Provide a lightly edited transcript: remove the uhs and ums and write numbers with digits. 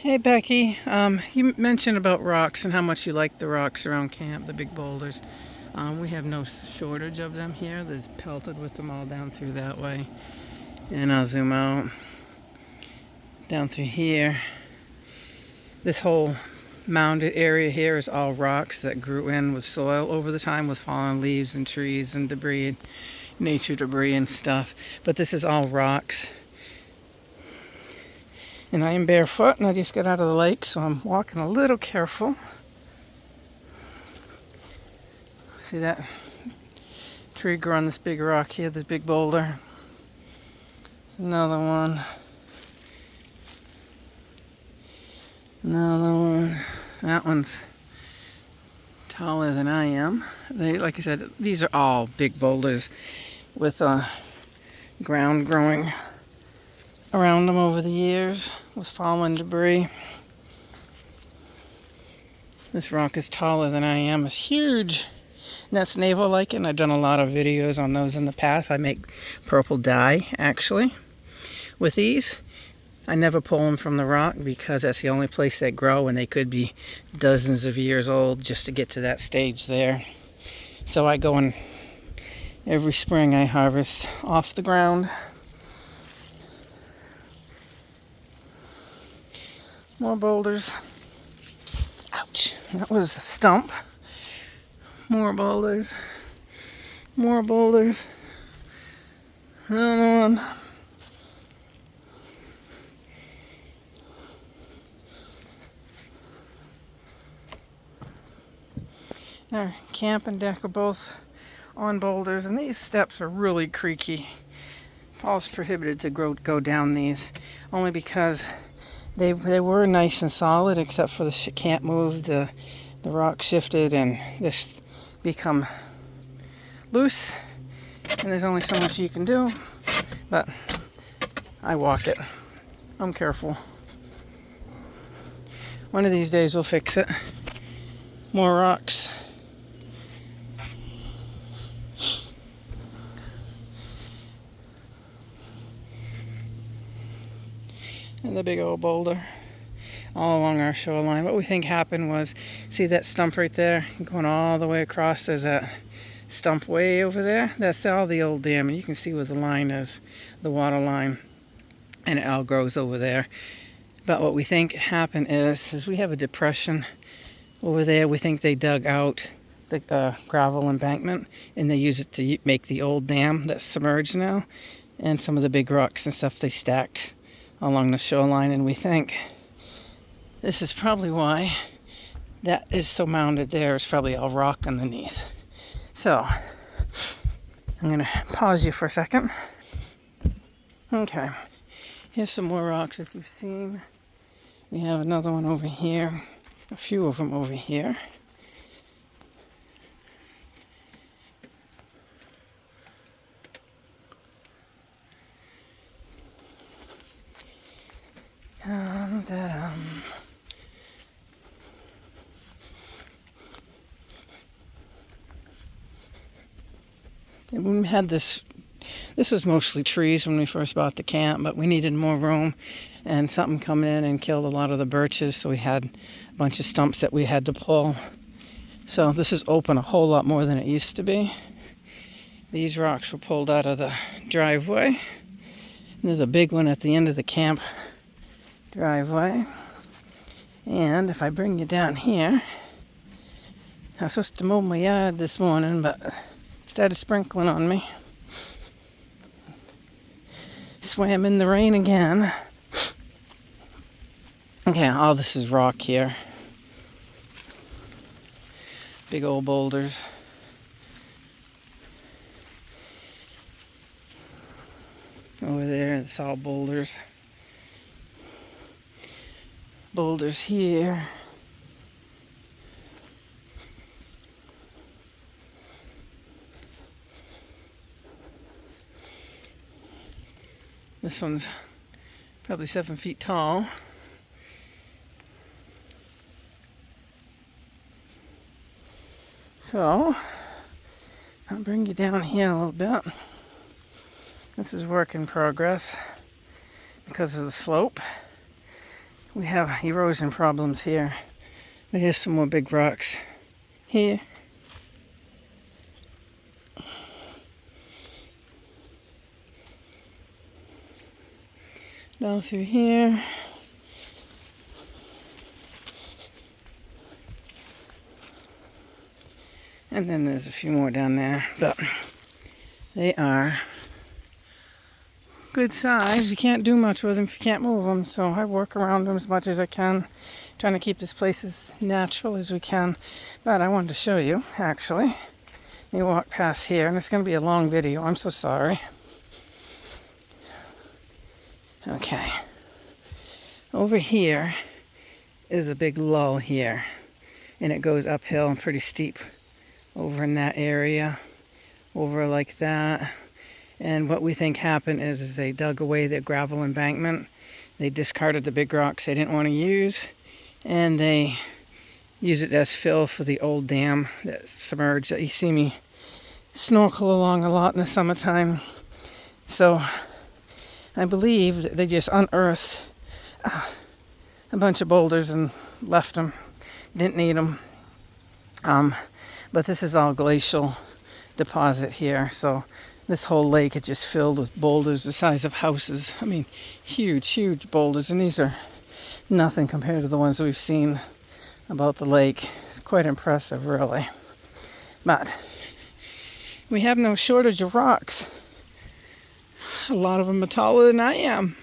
Hey Becky, you mentioned about rocks and how much you like the rocks around camp, the big boulders. We have no shortage of them here. There's pelted with them all down through that way. And I'll zoom out down through here. This whole mounded area here is all rocks that grew in with soil over the time with fallen leaves and trees and debris, nature debris and stuff. But this is all rocks. And I am barefoot and I just got out of the lake, so I'm walking a little careful. See that tree grow on this big rock here, this big boulder. Another one. Another one. That one's taller than I am. Like I said, these are all big boulders with ground growing around them over the years with fallen debris. This rock is taller than I am. It's huge. And that's navel lichen. I've done a lot of videos on those in the past. I make purple dye, actually, with these. I never pull them from the rock because that's the only place they grow, and they could be dozens of years old just to get to that stage there. So I go and every spring I harvest off the ground. More boulders. Ouch, that was a stump. More boulders. More boulders. Another one. Our camp and deck are both on boulders, and these steps are really creaky. Paul's prohibited to go down these, only because they were nice and solid, except for the can't move. The rock shifted, and this become loose, and there's only so much you can do. But I walk it. I'm careful. One of these days we'll fix it. More rocks. And the big old boulder all along our shoreline. What we think happened was, see that stump right there going all the way across? There's that stump way over there. That's all the old dam, and you can see where the line is, the water line, and it all grows over there. But what we think happened is we have a depression over there. We think they dug out the gravel embankment, and they use it to make the old dam that's submerged now, and some of the big rocks and stuff they stacked along the shoreline. And we think this is probably why that is so mounded there. It's probably all rock underneath. So I'm going to pause you for a second. Okay, here's some more rocks as you've seen. We have another one over here, a few of them over here. And when we had this was mostly trees when we first bought the camp, but we needed more room, and something come in and killed a lot of the birches, so we had a bunch of stumps that we had to pull. So this is open a whole lot more than it used to be. These rocks were pulled out of the driveway. And there's a big one at the end of the camp driveway. And if I bring you down here, I was supposed to mow my yard this morning, but it started sprinkling on me. Swam in the rain again. Okay, all this is rock here. Big old boulders. Over there, it's all boulders. Boulders here. This one's probably 7 feet tall. So I'll bring you down here a little bit. This is work in progress because of the slope. we have erosion problems here. But here's some more big rocks here. Down through here. And then there's a few more down there, but they are good size. You can't do much with them if you can't move them, so I work around them as much as I can, trying to keep this place as natural as we can. But I wanted to show you, actually. You walk past here, and it's going to be a long video. I'm so sorry. Okay. Over here is a big lull here, and it goes uphill and pretty steep over in that area, over like that. And what we think happened is they dug away the gravel embankment. They discarded the big rocks they didn't want to use, and they use it as fill for the old dam that submerged that you see me snorkel along a lot in the summertime. So I believe that they just unearthed a bunch of boulders and left them. Didn't need them. But this is all glacial deposit here, so this whole lake is just filled with boulders the size of houses. I mean, huge, huge boulders, and these are nothing compared to the ones we've seen about the lake. It's quite impressive, really. But we have no shortage of rocks. A lot of them are taller than I am.